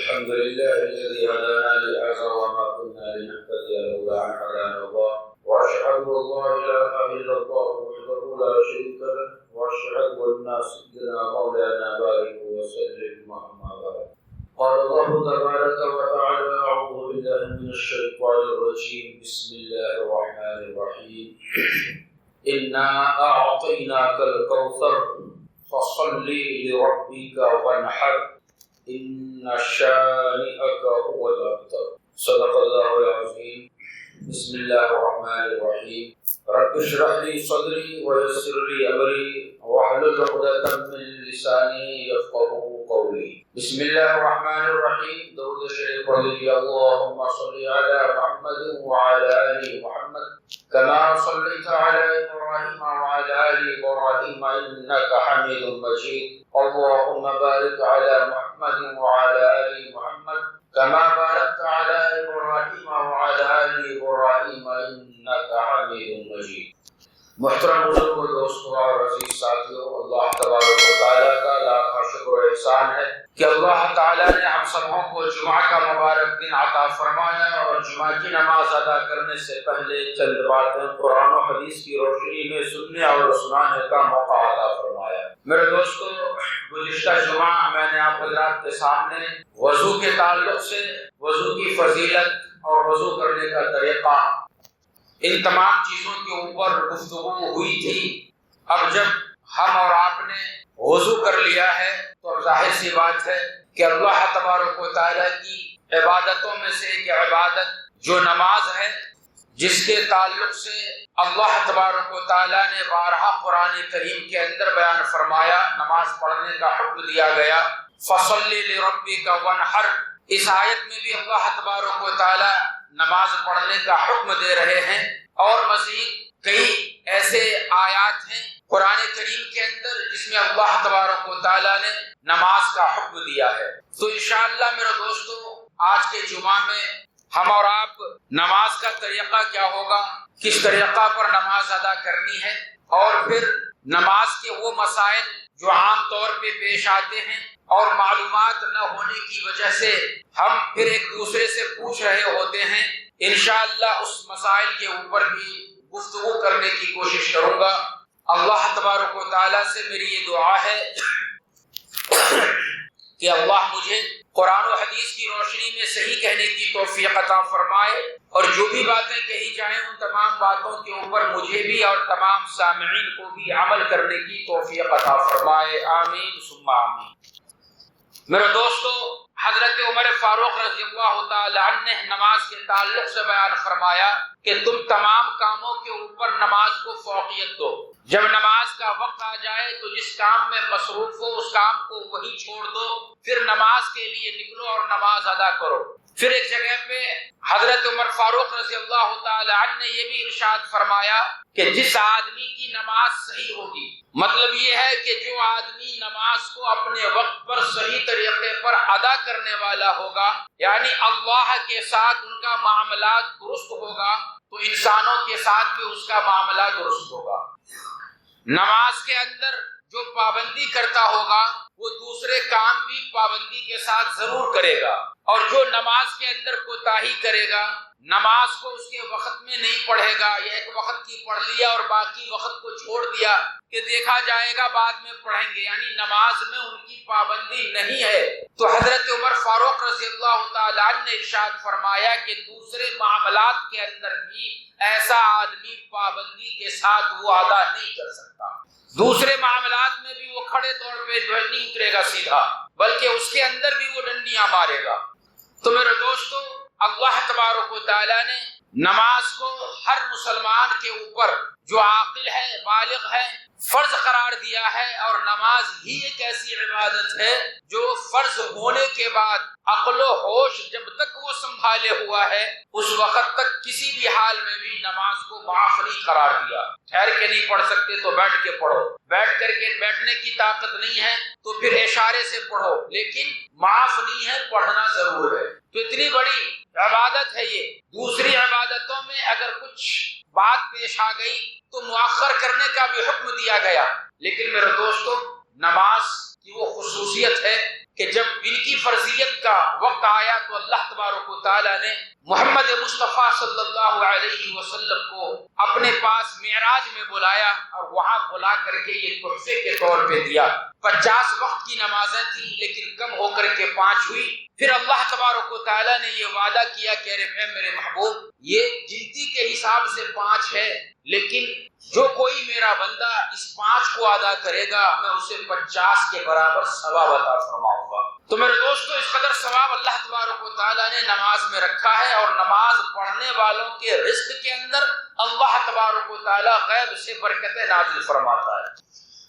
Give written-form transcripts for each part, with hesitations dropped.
الحمد لله الذي هدانا لهذا وما كنا لنهتدي لولا أن هدانا الله، وأشهد أن لا إله إلا الله وحده لا شريك له، وأشهد أن سيدنا مولانا بارك وسلم أما بعد. قال الله تبارك وتعالى: أعوذ بالله من الشيطان الرجيم، بسم الله الرحمن الرحيم. إنا أعطيناك الكوثر فصل لربك وانحر إن شانئك هو الأبتر. صدق الله العظيم. بسم الله الرحمن الرحيم. رب اشرح لي صدري ويسر لي أمري واحلل عقدة من لساني يفقهوا قولي. بسم الله الرحمن الرحيم. درود شریف پڑھ لیجیے. اللهم صل على محمد وعلى آل محمد كما صليت على إبراهيم وعلى آل إبراهيم إنك حميد مجيد. اللهم بارك على محمد وعلى آل محمد كما باركت على إبراهيم وعلى آل إبراهيم إنك حميد مجيد. محترم بزرگوں، دوستوں اور عزیز ساتھیوں، اللہ تبارک و تعالیٰ کا لاکھ شکر و احسان ہے کہ اللہ تعالیٰ نے ہم سبوں کو جمعہ کا مبارک دن عطا فرمایا اور جمعہ کی نماز ادا کرنے سے پہلے چند باتیں قرآن و حدیث کی روشنی میں سننے اور سنانے کا موقع عطا فرمایا. میرے دوستو، گزشتہ جمعہ میں نے آپ حضرات کے سامنے وضو کے تعلق سے وضو کی فضیلت اور وضو کرنے کا طریقہ، ان تمام چیزوں کے اوپر گفتگو ہوئی تھی. اب جب ہم اور آپ نے وضو کر لیا ہے تو ظاہر سی بات ہے کہ اللہ تبارک و تعالیٰ کی عبادتوں میں سے ایک عبادت جو نماز ہے، جس کے تعلق سے اللہ تبارک و تعالیٰ نے بارہا قرآن کریم کے اندر بیان فرمایا، نماز پڑھنے کا حکم دیا گیا. فصلی لربک وانحر. اس آیت میں بھی اللہ تبارک و تعالیٰ نماز پڑھنے کا حکم دے رہے ہیں، اور مزید کئی ایسے آیات ہیں قرآن کریم کے اندر جس میں اللہ تبارک و تعالیٰ نے نماز کا حکم دیا ہے. تو انشاءاللہ میرے دوستو، آج کے جمعہ میں ہم اور آپ نماز کا طریقہ کیا ہوگا، کس طریقہ پر نماز ادا کرنی ہے، اور پھر نماز کے وہ مسائل جو عام طور پہ پیش آتے ہیں اور معلومات نہ ہونے کی وجہ سے ہم پھر ایک دوسرے سے پوچھ رہے ہوتے ہیں، انشاءاللہ اس مسائل کے اوپر بھی گفتگو کرنے کی کوشش کروں گا. اللہ تبارک و تعالیٰ سے میری یہ دعا ہے کہ اللہ مجھے قرآن و حدیث کی روشنی میں صحیح کہنے کی توفیق عطا فرمائے، اور جو بھی باتیں کہی جائیں ان تمام باتوں کے اوپر مجھے بھی اور تمام سامعین کو بھی عمل کرنے کی توفیق عطا فرمائے. آمین ثم آمین. میرے دوستو، حضرت عمر فاروق رضی اللہ تعالی عنہ نے نماز کے تعلق سے بیان فرمایا کہ تم تمام کاموں کے اوپر نماز کو فوقیت دو. جب نماز کا وقت آ جائے تو جس کام میں مصروف ہو اس کام کو وہی چھوڑ دو، پھر نماز کے لیے نکلو اور نماز ادا کرو. پھر ایک جگہ پہ حضرت عمر فاروق رضی اللہ تعالی عنہ نے یہ بھی ارشاد فرمایا کہ جس آدمی کی نماز صحیح ہوگی، مطلب یہ ہے کہ جو آدمی نماز کو اپنے وقت پر صحیح طریقے پر ادا کرنے والا ہوگا، یعنی اللہ کے ساتھ ان کا معاملات درست ہوگا، تو انسانوں کے ساتھ بھی اس کا معاملہ درست ہوگا. نماز کے اندر جو پابندی کرتا ہوگا وہ دوسرے کام بھی پابندی کے ساتھ ضرور کرے گا، اور جو نماز کے اندر کوتاہی کرے گا، نماز کو اس کے وقت میں نہیں پڑھے گا، یا ایک وقت کی پڑھ لیا اور باقی وقت کو چھوڑ دیا کہ دیکھا جائے گا بعد میں پڑھیں گے، یعنی نماز میں ان کی پابندی نہیں ہے. تو حضرت عمر فاروق رضی اللہ تعالی عنہ نے ارشاد فرمایا کہ دوسرے معاملات کے اندر بھی ایسا آدمی پابندی کے ساتھ وہ ادا نہیں کر سکتا. دوسرے معاملات میں بھی وہ کھڑے طور پہ جو ہے نہیں اترے گا سیدھا، بلکہ اس کے اندر بھی وہ ڈنڈیاں مارے گا. تو میرے دوستو، اللہ تبارک و تعالیٰ نے نماز کو ہر مسلمان کے اوپر جو عاقل ہے، بالغ ہے، فرض قرار دیا ہے، اور نماز ہی ایک ایسی عبادت ہے جو فرض ہونے کے بعد عقل و ہوش جب تک وہ سنبھالے ہوا ہے اس وقت تک کسی بھی حال میں بھی نماز کو معاف نہیں قرار دیا. ٹھہر کے نہیں پڑھ سکتے تو بیٹھ کے پڑھو، بیٹھ کر کے بیٹھنے کی طاقت نہیں ہے تو پھر اشارے سے پڑھو، لیکن معاف نہیں ہے، پڑھنا ضرور ہے. تو اتنی بڑی عبادت ہے یہ. دوسری عبادتوں میں اگر کچھ بات پیش آ گئی تو مؤخر کرنے کا بھی حکم دیا گیا، لیکن میرے دوستو نماز کی وہ خصوصیت ہے کہ جب ان کی فرضیت کا وقت آیا تو اللہ تبارک و تعالیٰ نے محمد مصطفیٰ صلی اللہ علیہ وسلم کو اپنے پاس معراج میں بلایا اور وہاں بلا کر کے یہ تحفے کے طور پہ دیا۔ 50 وقت کی نمازیں تھیں لیکن کم ہو کر کے 5 ہوئی۔ پھر اللہ تبارک و تعالیٰ نے یہ وعدہ کیا کہ اے میرے محبوب یہ گنتی کے حساب سے 5 ہے، لیکن جو کوئی میرا بندہ اس 5 کو ادا کرے گا میں اسے 50 کے برابر ثواب عطا فرماؤں گا۔ تو میرے دوستو اس قدر ثواب اللہ تبارک و تعالیٰ نے نماز میں رکھا ہے، اور نماز پڑھنے والوں کے رزق کے اندر اللہ تبارک و تعالیٰ غیب سے برکتیں نازل فرماتا ہے۔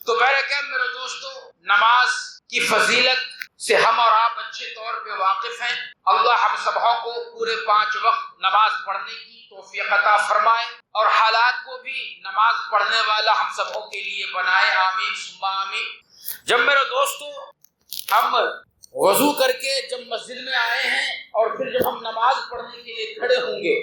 تو بہرکیف میرے دوستو نماز کی فضیلت سے ہم اور آپ اچھے طور پہ واقف ہیں۔ اللہ ہم سبوں کو پورے 5 وقت نماز پڑھنے کی توفیق عطا فرمائے اور حالات کو بھی نماز پڑھنے والا ہم سبوں کے لیے بنائے، آمین ثم آمین۔ جب میرے دوستو ہم وضو کر کے جب مسجد میں آئے ہیں اور پھر جب ہم نماز پڑھنے کے لیے کھڑے ہوں گے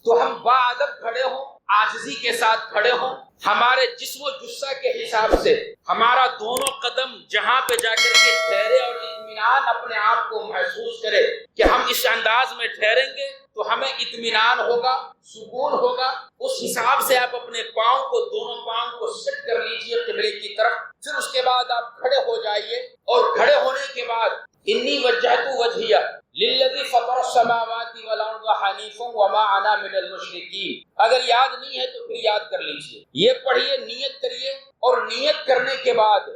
تو ہم باادب کھڑے ہوں، عاجزی کے ساتھ کھڑے ہوں، ہمارے جسم و جثہ کے حساب سے ہمارا دونوں قدم جہاں پہ جا کر کے ٹھہرے اور اطمینان اپنے آپ کو محسوس کرے کہ ہم اس انداز میں ٹھہریں گے تو ہمیں اطمینان ہوگا، سکون ہوگا۔ اس حساب سے آپ اپنے پاؤں کو، دونوں پاؤں کو سیٹ کر لیجئے قبلے کی طرف۔ پھر اس کے بعد آپ کھڑے ہو جائیے، اور کھڑے ہونے کے بعد انی وجہت وجہیہ للذی فطر السماوات والارض حنیفا وما انا من المشرکین۔ اگر یاد نہیں ہے تو پھر یاد کر لیجئے، یہ پڑھیے، نیت کریے، اور نیت کرنے کے بعد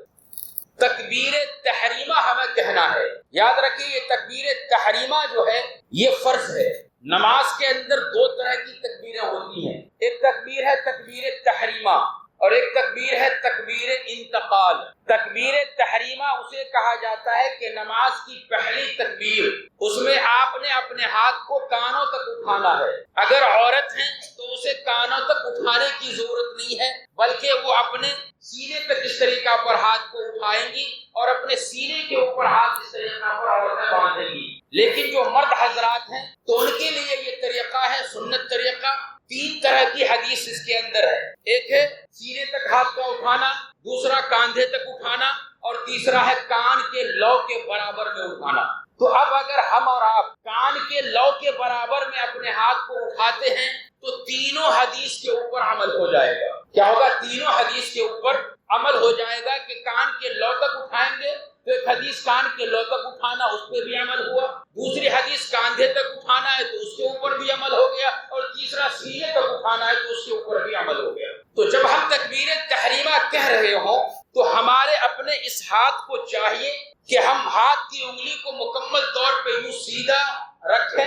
تکبیر تحریمہ ہمیں کہنا ہے۔ یاد رکھیے یہ تکبیر تحریمہ جو ہے یہ فرض ہے۔ نماز کے اندر 2 طرح کی تکبیریں ہوتی ہیں، ایک تکبیر ہے تکبیر تحریمہ اور ایک تکبیر ہے تکبیر انتقال۔ تکبیر تحریمہ اسے کہا جاتا ہے کہ نماز کی پہلی تکبیر، اس میں آپ نے اپنے ہاتھ کو کانوں تک اٹھانا ہے۔ اگر عورت ہیں تو اسے کانوں تک اٹھانے کی ضرورت نہیں ہے، بلکہ وہ اپنے سینے تک اس طریقہ پر ہاتھ کو اٹھائیں گی اور اپنے سینے کے اوپر ہاتھ اس طریقہ پر عورتیں باندھیں گی۔ لیکن جو مرد حضرات ہیں تو ان کے لیے یہ طریقہ ہے سنت طریقہ۔ 3 طرح کی حدیث اس کے اندر ہے، ایک ہے سینے تک ہاتھ کا اٹھانا، دوسرا کاندھے تک اٹھانا، اور تیسرا ہے کان کے لو کے برابر میں اٹھانا۔ تو اب اگر ہم اور آپ کان کے لو کے برابر میں اپنے ہاتھ کو اٹھاتے ہیں تو تینوں حدیث کے اوپر عمل ہو جائے گا۔ کیا ہوگا؟ تینوں حدیث کے اوپر عمل ہو جائے گا کہ کان کے لو تک اٹھائیں گے تو ایک حدیث کان کے لو تک اٹھانا، اس پہ بھی عمل ہوا، دوسری حدیث کاندھے تک اٹھانا ہے تو اس کے اوپر بھی عمل ہو گیا، اور تیسرا سینے تک اٹھانا ہے تو اس کے اوپر بھی عمل ہو گیا۔ تو جب ہم تکبیر تحریمہ کہہ رہے ہوں تو ہمارے اپنے اس ہاتھ کو چاہیے کہ ہم ہاتھ کی انگلی کو مکمل طور پہ یوں سیدھا رکھیں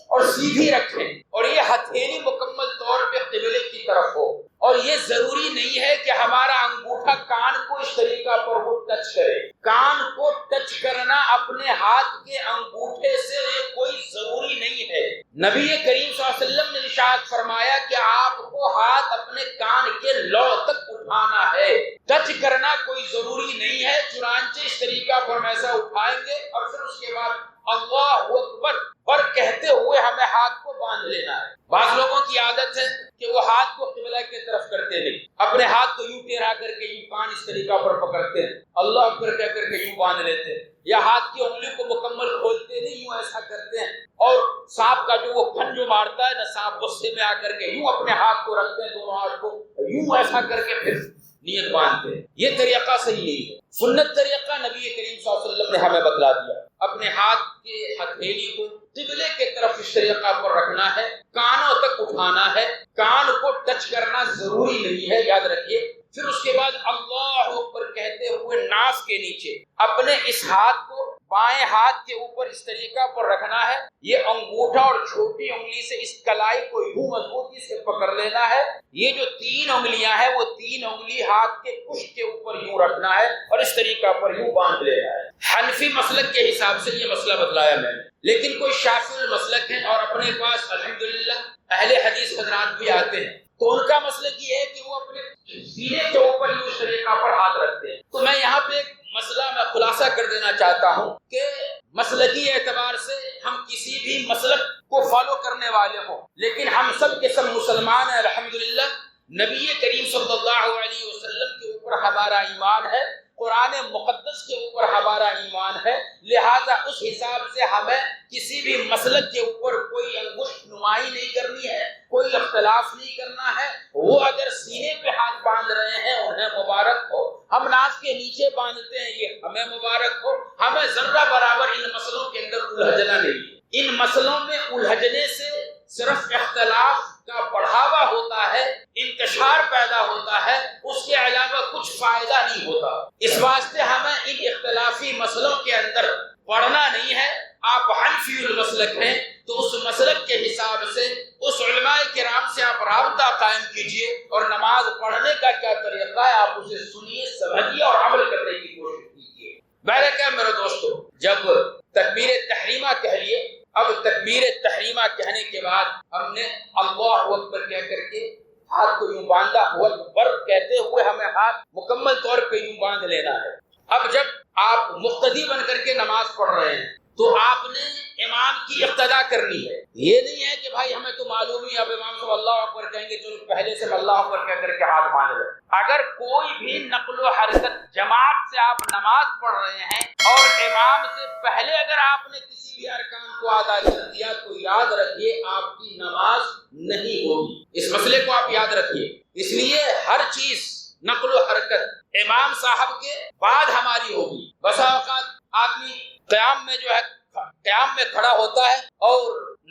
اور سیدھی رکھیں، اور یہ ہتھیلی مکمل طور پہ قبلے کی طرف ہو، اور یہ ضروری نہیں ہے کہ ہمارا انگوٹھا کان کو اس طریقہ پر وہ ٹچ کرے۔ کان کو ٹچ کرنا اپنے ہاتھ کے انگوٹھے سے یہ کوئی ضروری نہیں ہے۔ نبی کریم صلی اللہ علیہ وسلم نے ارشاد فرمایا کہ آپ کو ہاتھ اپنے کان کے لو تک اٹھانا ہے، ٹچ کرنا کوئی ضروری نہیں ہے۔ چنانچہ اس طریقہ پر ہم ایسا اٹھائیں گے اور پھر اس کے بعد اللہ اکبر پر کہتے ہوئے ہمیں ہاتھ کو باندھ لینا ہے۔ بعض لوگوں کی عادت ہے کہ وہ ہاتھ کو قبلہ کی طرف کرتے نہیں، اپنے ہاتھ کو یوں ٹیڑھا کر کے یوں کان اس طریقہ پر پکڑتے ہیں، اللہ اکبر کہہ کر کے یوں باندھ لیتے ہیں، یا ہاتھ کی انگلی کو مکمل کھولتے نہیں، یوں ایسا کرتے ہیں، اور سانپ کا جو وہ پھن جو مارتا ہے نا، سانپ غصے میں آ کر کے یوں اپنے ہاتھ کو رکھتے ہیں، دونوں ہاتھ کو یوں ایسا کر کے پھر نیت باندھتے ہیں۔ یہ طریقہ صحیح نہیں ہے۔ سنت طریقہ نبی کریم صلی اللہ علیہ وسلم نے ہمیں بتلا دیا، اپنے ہاتھ کے ہتھیلی کو قبلے کی طرف اس طریقہ پر رکھنا ہے، کانوں تک اٹھانا ہے، کان کو ٹچ کرنا ضروری نہیں ہے، یاد رکھیے۔ پھر اس کے بعد اللہ اکبر کہتے ہوئے ناف کے نیچے اپنے اس ہاتھ کو بائیں ہاتھ کے اوپر اس طریقہ پر رکھنا ہے، یہ انگوٹھا اور چھوٹی انگلی سے اس کلائی کو یوں مضبوطی سے پکڑ لینا ہے، یہ جو 3 انگلیاں ہیں وہ 3 انگلی ہاتھ کے پشت کے اوپر یوں رکھنا ہے اور اس طریقہ پر یوں باندھ لینا ہے۔ حنفی مسلک کے حساب سے یہ مسئلہ بتلایا میں نے، لیکن کوئی شافعی المسلک ہے اور اپنے پاس الحمدللہ اہل حدیث حضرات بھی آتے ہیں، تو ان کا مسلک یہ ہے کہ وہ اپنے سینے کے اوپر یوں اس طریقہ پر ہاتھ رکھتے ہیں۔ تو میں یہاں پہ ایک مسئلہ میں خلاصہ کر دینا چاہتا ہوں کہ مسلکی اعتبار سے ہم کسی بھی مسلک کو فالو کرنے والے ہوں، لیکن ہم سب کے سب مسلمان ہیں الحمدللہ۔ نبی کریم صلی اللہ علیہ وسلم کے اوپر ہمارا ایمان ہے قرآن مقدس کے اوپر ہمارا ایمان ہے، لہذا اس حساب سے ہمیں کسی بھی مسلک کے اوپر کوئی انگشت نمائی نہیں کرنی ہے، کوئی اختلاف نہیں کرنا ہے۔ وہ اگر سینے پہ ہاتھ باندھ رہے ہیں انہیں مبارک ہو، ہم ناف کے نیچے باندھتے ہیں یہ ہمیں مبارک ہو۔ ہمیں ذرہ برابر ان مسئلوں کے اندر الجھنا نہیں ہے۔ ان مسئلوں میں الجھنے سے صرف اختلاف کا بڑھاوا ہوتا ہے، انتشار پیدا ہوتا ہے، اس کے علاوہ کچھ فائدہ نہیں ہوتا۔ اس واسطے ہمیں ان اختلافی مسئلوں کے اندر پڑھنا نہیں ہے۔ آپ حنفی المسلک ہیں تو اس مسلک کے حساب سے اس علماء کرام سے آپ رابطہ قائم کیجئے، اور نماز پڑھنے کا کیا طریقہ ہے آپ اسے سنیے، سمجھیے اور عمل کرنے کی کوشش کیجیے۔ میرے کیا میرے دوستو، جب تکبیر تحریمہ کہہ لیے، اب تکبیر تحریمہ کہنے کے بعد ہم نے اللہ اکبر کہہ کر کے ہاتھ کو یوں باندھا، اکبر کہتے ہوئے ہمیں ہاتھ مکمل طور پہ یوں باندھ لینا ہے۔ اب جب آپ مقتدی بن کر کے نماز پڑھ رہے ہیں تو آپ نے امام کی اقتداء کرنی ہے۔ یہ نہیں ہے کہ بھائی ہمیں تو معلوم ہی اب امام صلی اللہ اکبر کہیں گے چلو پہلے سے اللہ اکبر کہہ کر کے ہاتھ باندھ لیں۔ اگر کوئی بھی نقل و حرکت جماعت سے آپ نماز پڑھ رہے ہیں اور امام سے پہلے اگر آپ نے کسی بھی ارکان کو ادا کر دیا تو یاد رکھیے آپ کی نماز نہیں ہوگی۔ اس مسئلے کو آپ یاد رکھیے۔ اس لیے ہر چیز نقل و حرکت امام صاحب کے بعد ہماری ہوگی۔ بسا اوقات آدمی قیام میں جو ہے قیام میں کھڑا ہوتا ہے اور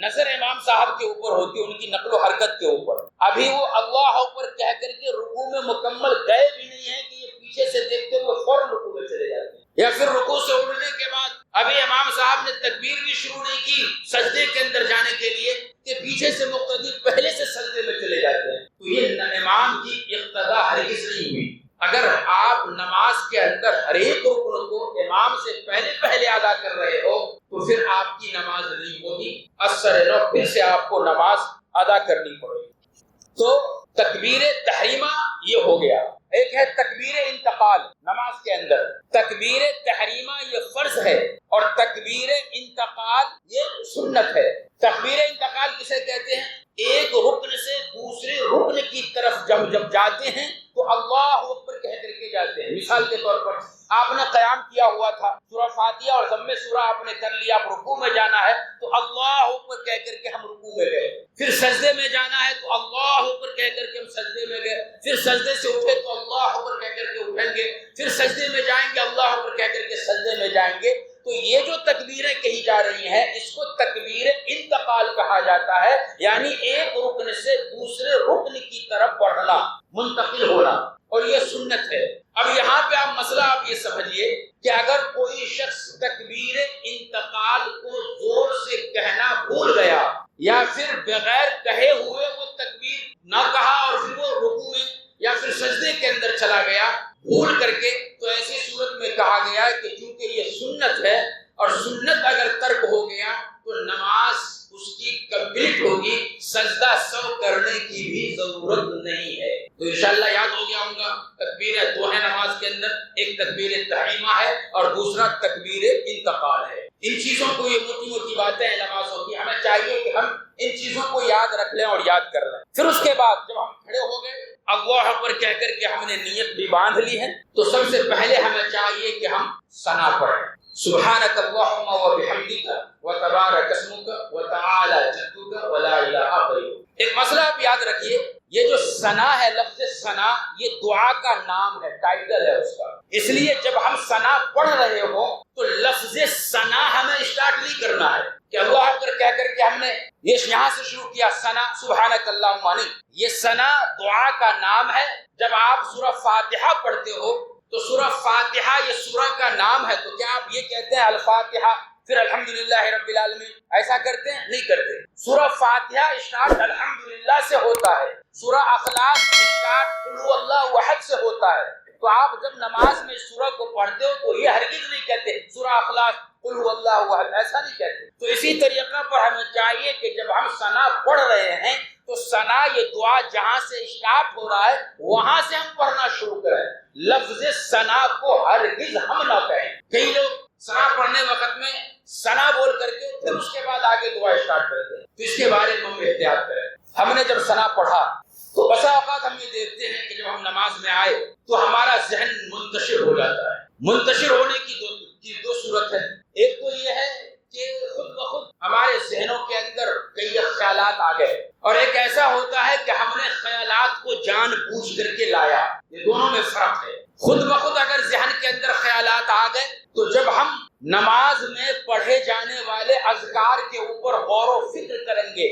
نظر امام صاحب کے اوپر ہوتی ہے، ان کی نقل و حرکت کے اوپر، ابھی وہ اللہ اوپر کہہ کر کے رکوع میں مکمل گئے بھی نہیں ہیں کہ یہ پیچھے سے دیکھتے ہوئے فوراً رکوع میں چلے جاتے ہیں، یا پھر رکوع سے اٹھنے کے بعد ابھی امام صاحب نے تکبیر بھی شروع نہیں کی سجدے کے اندر جانے کے لیے کہ پیچھے سے مقتدی پہلے سے سجدے میں چلے جاتے ہیں۔ تو یہ امام کی اقتداء ہرگز نہیں ہوئی۔ اگر آپ نماز کے اندر ہر ایک رکن کو امام سے پہلے ادا کر رہے ہو تو پھر آپ کی نماز نہیں ہوگی، اثر نو پھر سے آپ کو نماز ادا کرنی پڑے گی۔ تو تکبیر تحریمہ یہ ہو گیا۔ ایک ہے تکبیر انتقال نماز کے اندر، تکبیر تحریمہ یہ فرض ہے اور تکبیر انتقال یہ سنت ہے۔ تکبیر انتقال کسے کہتے ہیں؟ ایک رکن سے دوسرے رکن کی طرف جب جاتے ہیں تو اللہ اکبر کہہ کر کے جاتے ہیں۔ مثال کے طور پر آپ نے قیام کیا ہوا تھا، سورہ فاتحہ اور ضم سورہ آپ نے کر لیا، اب رکوع میں جانا ہے تو اللہ اکبر کہہ کر کے ہم رکوع میں گئے، پھر سجدے میں جانا ہے تو اللہ اکبر کہہ کر کے ہم سجدے میں گئے، پھر سجدے سے اٹھے تو اللہ اکبر کہہ کر کے اٹھیں گے، پھر سجدے میں جائیں گے اللہ اکبر کہہ کر کے سجدے میں جائیں گے۔ تو یہ جو تکبیریں کہی جا رہی ہیں اس کو تکبیر انتقال کہا جاتا ہے، یعنی ایک رکن سے دوسرے رکن کی طرف بڑھنا، منتقل ہونا، اور یہ سنت ہے۔ اب یہاں پہ آپ مسئلہ آپ یہ سمجھیے کہ اگر کوئی شخص تکبیر انتقال کو زور سے کہنا بھول گیا یا پھر بغیر کہے ہوئے وہ تکبیر نہ کہا اور پھر وہ رکوع میں یا پھر سجدے کے اندر چلا گیا بھول کر کے، تو ایسی صورت میں کہا گیا ہے کہ چونکہ یہ سنت ہے اور سنت اگر ترک ہو گیا تو نماز اس کی کمپلیٹ ہوگی، سجدہ سو کرنے کی بھی ضرورت نہیں ہے۔ تو انشاءاللہ یاد ہو گیا ہوگا تکبیر دو ہے نماز کے اندر، ایک تکبیر تحریمہ ہے اور دوسرا تکبیر انتقال ہے۔ ان چیزوں کو، یہ موٹی موٹی باتیں نمازوں کی، ہمیں چاہیے کہ ہم ان چیزوں کو یاد رکھ لیں اور یاد کر لیں۔ پھر اس کے بعد جب ہم کھڑے ہو گئے اللہ اکبر کہہ کر کے ہم نے نیت بھی باندھ لی ہے تو سب سے پہلے ہمیں چاہیے کہ ہم ثنا پڑھیں، سبحانک اللہم وبحمدک وتبارک اسمک وتعالی جدک ولا الہ غیرک۔ ایک مسئلہ آپ یاد رکھیے، یہ جو ثنا ہے، لفظ ثنا یہ دعا کا نام ہے، ٹائٹل ہے اس کا، اس لیے جب ہم ثنا پڑھ رہے ہوں تو لفظ ثنا ہمیں اسٹارٹ نہیں کرنا ہے کہ اللہ اکبر کہہ کر کے ہم نے یہ یہاں سے شروع کیا ثنا سبحانک اللہم، نہیں، یہ ثنا دعا کا نام ہے۔ جب آپ سورہ فاتحہ پڑھتے ہو تو سورہ فاتحہ یہ سورہ کا نام ہے، تو کیا آپ یہ کہتے ہیں الفاتحہ پھر الحمدللہ رب العالمین، ایسا کرتے ہیں؟ نہیں کرتے۔ سورہ فاتحہ اسٹارٹ الحمدللہ سے ہوتا ہے، سورہ اخلاص اسٹارٹ قل هو اللہ احد سے ہوتا ہے۔ تو آپ جب نماز میں اس سورہ کو پڑھتے ہو تو یہ ہرگز نہیں کہتے سورہ اخلاص قل هو اللہ احد، ایسا نہیں کہتے۔ تو اسی طریقہ پر ہمیں چاہیے کہ جب ہم ثنا پڑھ رہے ہیں تو ثنا یہ دعا جہاں سے اسٹارٹ ہو رہا ہے وہاں سے ہم پڑھنا شروع کریں، لفظ ثنا کو ہرگز ہم نہ کہیں۔ کئی لوگ ثنا پڑھنے وقت میں ثنا بول کر کے پھر اس کے بعد آگے دعا اسٹارٹ کرتے ہیں، تو اس کے بارے میں ہم احتیاط کریں۔ ہم نے جب ثنا پڑھا تو بسا اوقات ہم یہ دیکھتے ہیں کہ جب ہم نماز میں آئے تو ہمارا ذہن منتشر ہو جاتا ہے، منتشر ہونے کی دو صورت ہے. ایک تو یہ ہے کہ خود بخود ہمارے ذہنوں کے اندر کئی خیالات آ گئے، اور ایک ایسا ہوتا ہے کہ ہم نے خیالات کو جان بوجھ کر کے لایا. یہ دونوں میں فرق ہے. خود بخود اگر ذہن کے اندر خیالات آ گئے تو جب ہم نماز میں پڑھے جانے والے اذکار کے اوپر غور و فکر کریں گے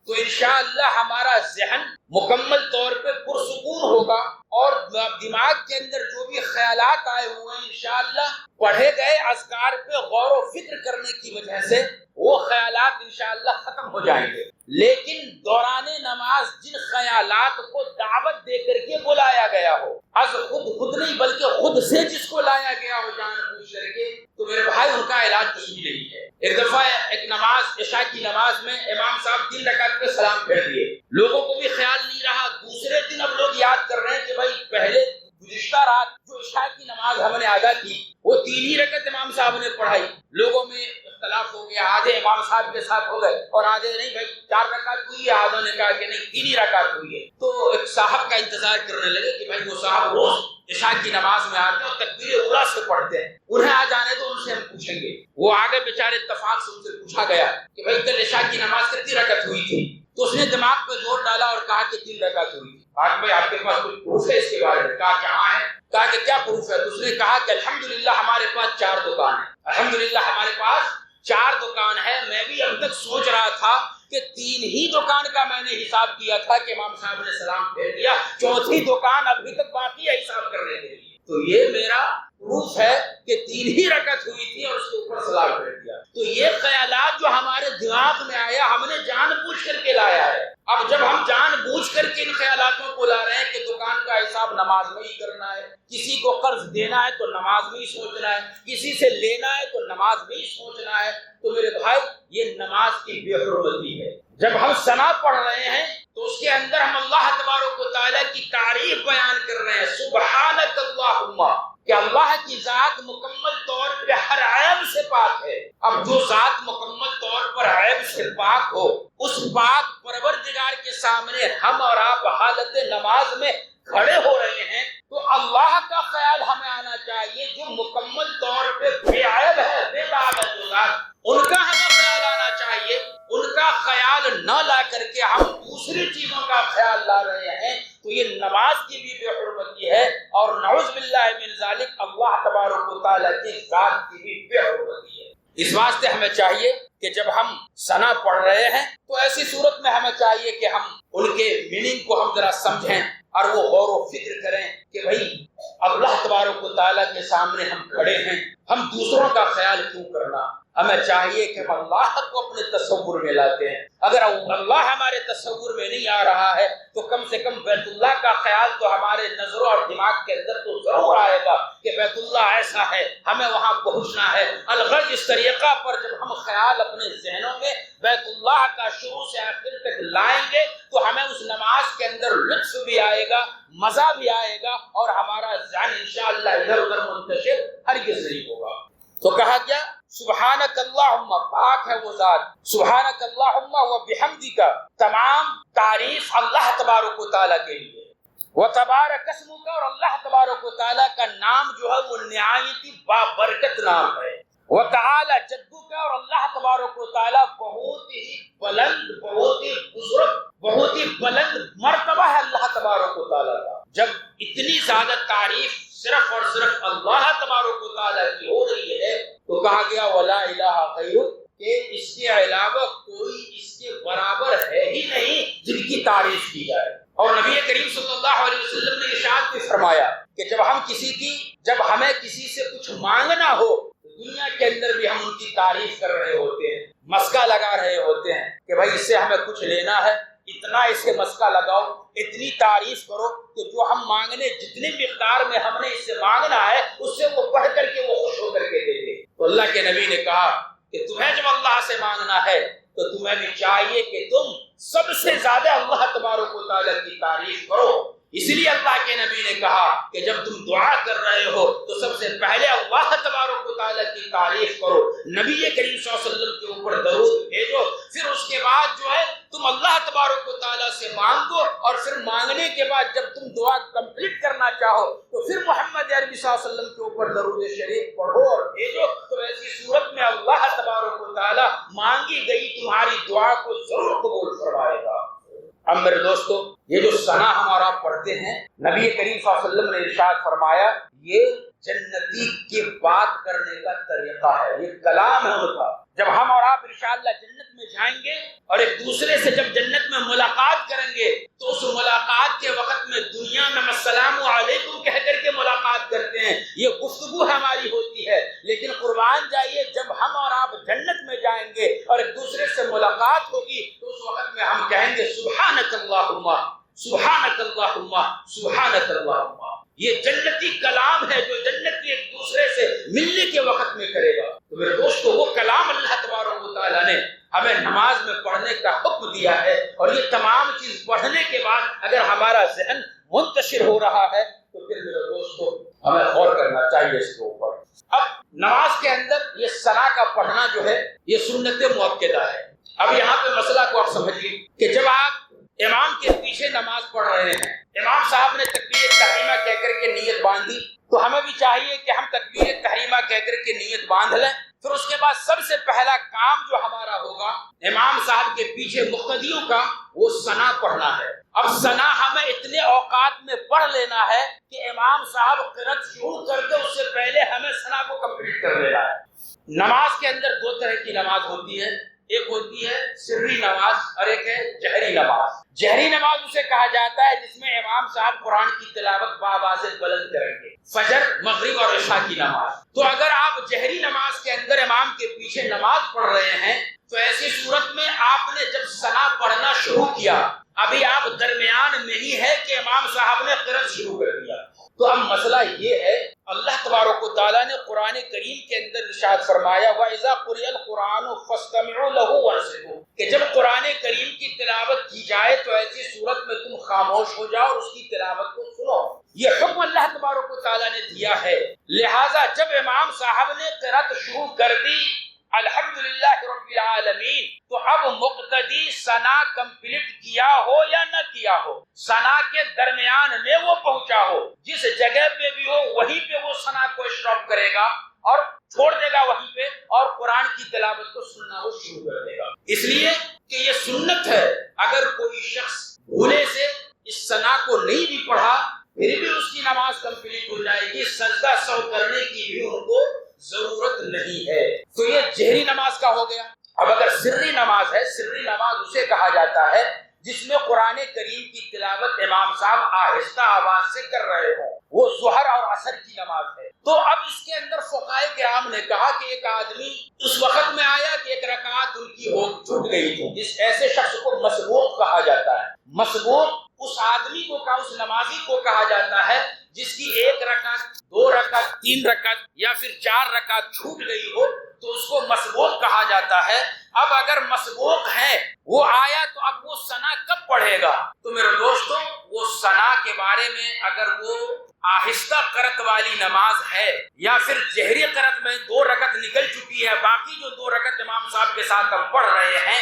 تو انشاءاللہ ہمارا ذہن مکمل طور پہ پرسکون ہوگا، اور دماغ کے اندر جو بھی خیالات آئے ہوئے ہیں انشاءاللہ پڑھے گئے اذکار پہ غور و فکر کرنے کی وجہ سے وہ خیالات انشاءاللہ ختم ہو جائیں گے. لیکن دوران نماز جن خیالات کو دعوت دے کر کے بلایا گیا ہو، از خود نہیں بلکہ خود سے جس کو لایا گیا ہو جان بوجھ کر کے، تو میرے بھائی ان کا علاج کچھ بھی نہیں ہے. ایک دفعہ ایک نماز، عشاء کی نماز میں امام صاحب 3 رکعت پہ سلام پھیر دیے. لوگوں کو بھی خیال نہیں رہا. دوسرے دن اب لوگ یاد کر رہے ہیں کہ بھائی پہلے گزشتہ رات جو عشاء کی نماز ہم نے ادا کی وہ 3 ہی رکعت امام صاحب نے پڑھائی. لوگوں میں اختلاف ہو گیا، آدھے امام صاحب کے ساتھ ہو گئے اور آدھے نہیں بھائی 4 رکعت ہوئی ہے، آدھوں نے کہا کہ نہیں 3 ہی رکعت ہوئی ہے. تو ایک صاحب کا انتظار کرنے لگے کہ بھائی وہ صاحب روز عشاء کی نماز میں آتے ہیں اور تکبیر اولیٰ سے پڑھتے ہیں، انہیں آ جانے تو ان سے ہم پوچھیں گے. وہ آگے بیچارے اتفاق سے ان سے پوچھا گیا کہ بھائی کل عشاء کی نماز کتنی رکعت ہوئی تھی؟ تو اس نے دماغ پہ زور ڈالا اور کہا کہ 3 رکعت ہوئی تھی. کہا بھائی آپ کے پاس کوئی پروف ہے اس کے بارے میں؟ کہا کہاں ہے؟ کہا کہ کیا پروف ہے؟ تو اس نے کہا کہ الحمدللہ ہمارے پاس 4 دکان ہیں. الحمدللہ ہمارے پاس 4 دکان ہے. میں بھی اب تک سوچ رہا تھا کہ 3 ہی دکان کا میں نے حساب کیا تھا کہ امام صاحب نے سلام پھیر دیا، 4تھی دکان ابھی تک باقی ہے حساب کرنے کے لیے. تو یہ میرا پروف ہے کہ 3 ہی رکعت ہوئی تھی اور اس کے اوپر سلام پھیر دیا. تو یہ خیالات جو ہمارے دماغ میں آیا ہم نے جان بوجھ کر کے لایا ہے. اب جب ہم جان بوجھ کر کے ان خیالاتوں کو لا رہے ہیں کہ دکان کا حساب نماز میں ہی کرنا ہے، کسی کو قرض دینا ہے تو نماز میں ہی سوچنا ہے، کسی سے لینا ہے تو نماز میں ہی سوچنا ہے، تو میرے بھائی یہ نماز کی بے حرمتی ہے. جب ہم ثنا پڑھ رہے ہیں تو اس کے اندر ہم اللہ تبارک و تعالیٰ کی تعریف بیان کر رہے ہیں. سبحانک اللہم، کہ اللہ کی ذات مکمل طور پہ ہر عیب سے پاک ہے. اب جو ذات مکمل طور پر عیب سے پاک ہو، اس پاک پروردگار کے سامنے ہم اور آپ حالت نماز میں کھڑے ہو رہے ہیں تو اللہ کا خیال ہمیں آنا چاہیے جو مکمل طور پہ بے عیب ہے، بے داغ ہے جو ذات، ان کا ہمیں خیال آنا چاہیے. ان کا خیال نہ لا کر کے ہم دوسری چیزوں کا خیال لا رہے ہیں تو یہ نماز کی بھی بے حرمتی ہے، اور نعوذ باللہ من ذالک اللہ تبارک و تعالیٰ کی ذات کی بھی بے حرمتی ہے. اس واسطے ہمیں چاہیے کہ جب ہم ثنا پڑھ رہے ہیں تو ایسی صورت میں ہمیں چاہیے کہ ہم ان کے میننگ کو ہم ذرا سمجھیں اور وہ غور و فکر کریں کہ بھئی اللہ تبارک و تعالیٰ کے سامنے ہم کھڑے ہیں، ہم دوسروں کا خیال کیوں کرنا. ہمیں چاہیے کہ ہم اللہ کو اپنے تصور میں لاتے ہیں. اگر اللہ ہمارے تصور میں نہیں آ رہا ہے تو کم سے کم بیت اللہ کا خیال تو ہمارے نظروں اور دماغ کے اندر تو ضرور آئے گا کہ بیت اللہ ایسا ہے، ہمیں وہاں پہنچنا ہے. الغرض اس طریقہ پر جب ہم خیال اپنے ذہنوں میں بیت اللہ کا شروع سے آخر تک لائیں گے تو ہمیں اس نماز کے اندر لطف بھی آئے گا، مزہ بھی آئے گا، اور ہمارا ذہن انشاءاللہ ادھر ادھر منتشر ہرگز نہیں ہوگا. تو کہا کیا؟ سبحانک اللہم، پاک ہے وہ ذات، سبحانک اللہم و بحمدک، تمام تعریف اللہ تبارک و تعالیٰ کے لیے. وتبارک اسمک، اور اللہ تبارک و تعالیٰ کا نام جو ہے وہ نہایت بابرکت نام ہے. وتعالی جدک، اور اللہ تبارک و تعالیٰ بہت ہی بلند، بہت ہی بزرگ، بہت ہی بلند مرتبہ ہے اللہ تبارک و تعالیٰ کا. جب اتنی زیادہ تعریف صرف اور صرف اللہ تبارک و تعالیٰ کی ہو رہی ہے تو کہا گیا ولا الہ غیرک، کہ اس کے علاوہ کوئی اس کے برابر ہے ہی نہیں جن کی تعریف کی جائے. اور نبی کریم صلی اللہ علیہ وسلم نے ارشاد بھی فرمایا کہ جب ہمیں کسی سے کچھ مانگنا ہو دنیا کے اندر بھی ہم ان کی تعریف کر رہے ہوتے ہیں، مسکا لگا رہے ہوتے ہیں کہ بھائی اس سے ہمیں کچھ لینا ہے، اتنا اس کے مسکا لگاؤ، اتنی تعریف کرو کہ جو ہم مانگنے جتنی مقدار میں ہم نے اس سے مانگنا ہے اس سے وہ بڑھ کر کے وہ خوش ہو کر کے دے دے. تو اللہ کے نبی نے کہا کہ تمہیں جب اللہ سے مانگنا ہے تو تمہیں بھی چاہیے کہ تم سب سے زیادہ اللہ تبارک و تعالیٰ کی تعریف کرو. اس لیے اللہ کے نبی نے کہا کہ جب تم دعا کر رہے ہو تو سب سے پہلے اللہ تبارک و تعالیٰ کی تعریف کرو، نبی کریم صلی اللہ علیہ وسلم کے اوپر درود بھیجو، پھر اس کے بعد جو ہے تم اللہ تبارک و تعالیٰ سے مانگو، اور پھر مانگنے کے بعد جب تم دعا کمپلیٹ کرنا چاہو تو تو پھر محمد عربی صلی اللہ علیہ وسلم کے اوپر درود شریف پڑھو اور بھیجو، تو ایسی صورت میں اللہ تبارک و تعالی مانگی گئی تمہاری دعا کو ضرور قبول فرمائے گا۔ اب میرے دوستو، یہ جو ثنا ہم اور آپ پڑھتے ہیں، نبی کریم صلی اللہ علیہ وسلم نے ارشاد فرمایا یہ جنتی کی بات کرنے کا طریقہ ہے، یہ کلام ہے ان کا۔ جب ہم اور آپ انشاءاللہ جنت میں جائیں گے اور ایک دوسرے سے جب جنت میں ملاقات کریں گے تو اس ملاقات کے وقت میں دنیا میں السلام علیکم کہہ کر کے ملاقات کرتے ہیں، یہ گفتگو ہماری ہوتی ہے، لیکن قربان جائیے جب ہم اور آپ جنت میں جائیں گے اور ایک دوسرے سے ملاقات ہوگی تو اس وقت میں ہم کہیں گے سبحانک اللہم سبحانک اللہم سبحانک اللہم۔ یہ جنتی کلام ہے جو جنتی ایک دوسرے سے ملنے کے وقت میں کرے گا۔ تو میرے دوستو، وہ کلام اللہ تبارک و تعالیٰ نے ہمیں نماز میں پڑھنے کا حکم دیا ہے، اور یہ تمام چیز پڑھنے کے بعد اگر ہمارا ذہن منتشر ہو رہا ہے تو پھر میرے دوستو ہمیں غور کرنا چاہیے اس کے اوپر۔ اب نماز کے اندر یہ ثنا کا پڑھنا جو ہے یہ سنت مؤکدہ ہے۔ اب یہاں پہ مسئلہ کو آپ سمجھیے کہ جب آپ امام کے پیچھے نماز پڑھ رہے ہیں، امام صاحب نے تکبیر تحریمہ کہہ کر کے نیت باندھی، تو ہمیں بھی چاہیے کہ ہم تکبیر تحریمہ کہہ کر کے نیت باندھ لیں۔ پھر اس کے بعد سب سے پہلا کام جو ہمارا ہوگا امام صاحب کے پیچھے مقتدیوں کا، وہ ثنا پڑھنا ہے۔ اب ثنا ہمیں اتنے اوقات میں پڑھ لینا ہے کہ امام صاحب قرأت شروع کر دے اس سے پہلے ہمیں ثنا کو کمپلیٹ کر لینا ہے۔ نماز کے اندر دو طرح کی نماز ہوتی ہے، ایک ہوتی ہے سری نماز اور ایک ہے جہری نماز۔ جہری نماز اسے کہا جاتا ہے جس میں امام صاحب قرآن کی تلاوت بآواز بلند کریں گے، فجر، مغرب اور عشاء کی نماز۔ تو اگر آپ جہری نماز کے اندر امام کے پیچھے نماز پڑھ رہے ہیں تو ایسی صورت میں آپ نے جب ثنا پڑھنا شروع کیا، ابھی آپ درمیان میں ہی ہے کہ امام صاحب نے قرأت شروع کر دیا۔ تو اب مسئلہ یہ ہے، اللہ تبارک و تعالیٰ نے قرآن کریم کے اندر ارشاد فرمایا وَإِذَا قُرِئَ الْقُرْآنُ فَاسْتَمِعُوا لَهُ وَانصِتُوا، کہ جب قرآن کریم کی تلاوت کی جائے تو ایسی صورت میں تم خاموش ہو جاؤ اور اس کی تلاوت کو سنو۔ یہ حکم اللہ تبارک و تعالیٰ نے دیا ہے، لہٰذا جب امام صاحب نے قرأت شروع کر دی الحمدللہ رب العالمین، تو اب مقتدی ثنا کمپلیٹ کیا ہو یا نہ کیا ہو، ثنا کے درمیان میں وہ پہنچا ہو، جس جگہ پہ بھی ہو وہیں پہ وہ ثنا کو اسٹاپ کرے گا اور چھوڑ دے گا وہیں پہ، اور قرآن کی تلاوت کو سننا وہ شروع کر دے گا۔ اس لیے کہ یہ سنت ہے، اگر کوئی شخص بھولے سے اس ثنا کو نہیں بھی پڑھا پھر بھی اس کی نماز کمپلیٹ ہو جائے گی، سجدہ سہو کرنے کی بھی ان کو ضرورت نہیں ہے۔ تو یہ جہری نماز کا ہو گیا۔ اب اگر سری نماز ہے، سری نماز اسے کہا جاتا ہے جس میں قرآن کریم کی تلاوت امام صاحب آہستہ آواز سے کر رہے ہوں، وہ ظہر اور عصر کی نماز ہے۔ تو اب اس کے اندر فقہائے کرام نے کہا کہ ایک آدمی اس وقت میں آیا کہ ایک رکعت ان کی چھوٹ گئی تھی، اس ایسے شخص کو مسبوق کہا جاتا ہے۔ مسبوق اس آدمی کو اس نمازی کو کہا جاتا ہے جس کی ایک رکعت، دو رکعت، تین رکعت یا پھر چار رکعت چھوٹ گئی ہو تو اس کو مسبوق کہا جاتا ہے۔ اب اگر مسبوق ہے وہ آیا تو اب وہ ثنا کب پڑھے گا؟ تو میرے دوستوں، وہ ثنا کے بارے میں اگر وہ آہستہ قرأت والی نماز ہے یا پھر جہری قرأت میں دو رکعت نکل چکی ہے، باقی جو دو رکعت امام صاحب کے ساتھ ہم پڑھ رہے ہیں،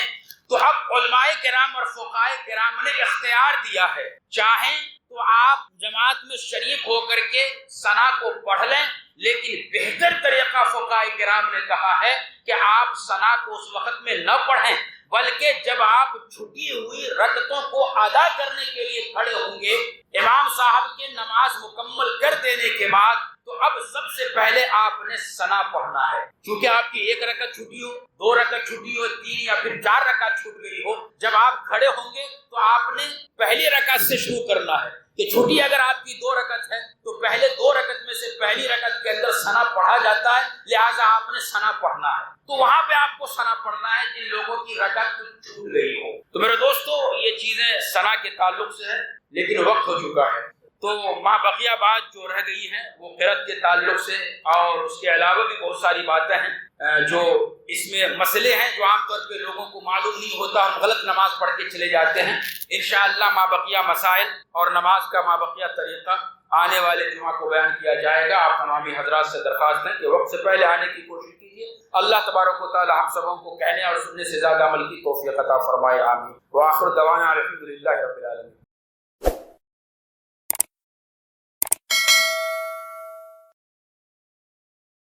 تو اب علماء کرام اور فقہائے کرام نے اختیار دیا ہے، چاہیں تو آپ جماعت میں شریک ہو کر کے ثنا کو پڑھ لیں، لیکن بہتر طریقہ فقہائے کرام نے کہا ہے کہ آپ ثنا کو اس وقت میں نہ پڑھیں، بلکہ جب آپ چھٹی ہوئی رکعتوں کو ادا کرنے کے لیے کھڑے ہوں گے امام صاحب کے نماز مکمل کر دینے کے بعد، تو اب سب سے پہلے آپ نے ثنا پڑھنا ہے، کیونکہ آپ کی ایک رکعت چھٹی ہو، دو رکعت چھٹی ہو، تین یا پھر چار رکعت چھوٹ گئی ہو، جب آپ کھڑے ہوں گے تو آپ نے پہلی رکعت سے شروع کرنا ہے کہ چھٹی اگر آپ کی دو رکعت ہے تو پہلے دو رکعت میں سے پہلی رکعت کے اندر ثنا پڑھا جاتا ہے، لہٰذا آپ نے ثنا پڑھنا ہے۔ تو وہاں پہ آپ کو ثنا پڑھنا ہے جن لوگوں کی رکعت چھوٹ گئی ہو۔ تو میرے دوستو، یہ چیزیں ثنا کے تعلق سے ہیں، لیکن وقت ہو چکا ہے، تو ماں بقیہ بات جو رہ گئی ہیں وہ قرأت کے تعلق سے، اور اس کے علاوہ بھی بہت ساری باتیں ہیں جو اس میں مسئلے ہیں جو عام طور پہ لوگوں کو معلوم نہیں ہوتا، ہم غلط نماز پڑھ کے چلے جاتے ہیں۔ انشاءاللہ ماں بقیہ مسائل اور نماز کا ماں بقیہ طریقہ آنے والے جمعہ کو بیان کیا جائے گا۔ آپ تمامی حضرات سے درخواست ہے کہ وقت سے پہلے آنے کی کوشش کیجیے۔ اللہ تبارک و تعالی ہم سبوں کو کہنے اور سننے سے زیادہ عمل کی توفیق عطا فرمائے، آمین۔ وآخر دعوانا الحمدللہ رب العالمین۔